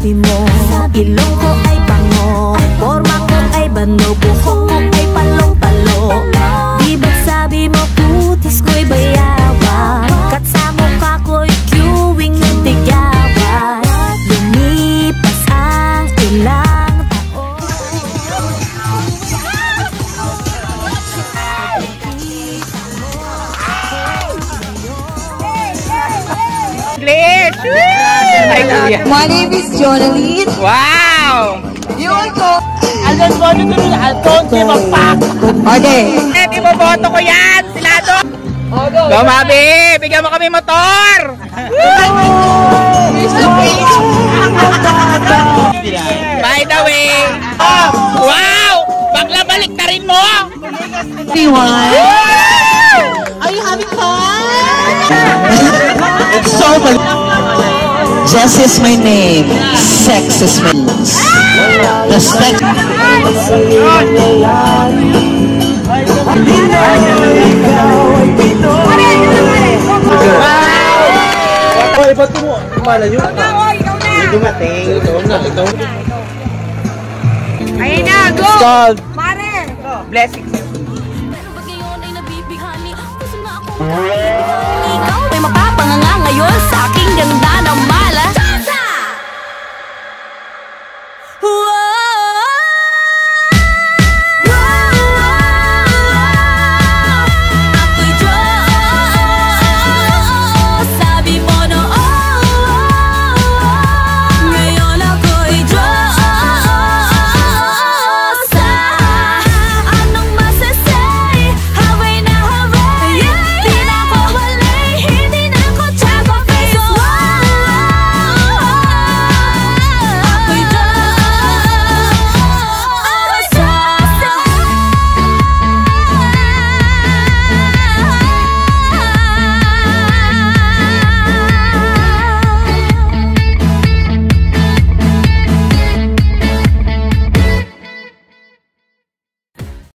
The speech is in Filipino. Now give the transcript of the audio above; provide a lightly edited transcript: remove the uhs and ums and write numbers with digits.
sabi mo, ilong ko ay bango, forma ko ay bano, buhok ko ay palong-palo. Di ba't sabi mo putis ko'y bayawan, kat sa mukha ko'y queuing ng tigawan. Lumipas ang ilang taon. Glitch! My name is Jonaline. Wow! You also. Alfonso Tulun, Alfonso Magpak! Okay. Di mo boto ko yan! Silado! Go, Mabi! Bigyan mo kami motor! By the way, wow! Bakla balik na rin mo! Everyone. Are you having fun? It's so fun. Jess is my name. Sex is my name. The sex. Hoy, ba't mo? Malayo ka. Dumating. Ito. Ayun na, go! Stop. Mare! Blessings. Pero pag ngayon ay nabibighani, gusto na ako. Ikaw ay mapapanganga ngayon sa aking ganda ng malas.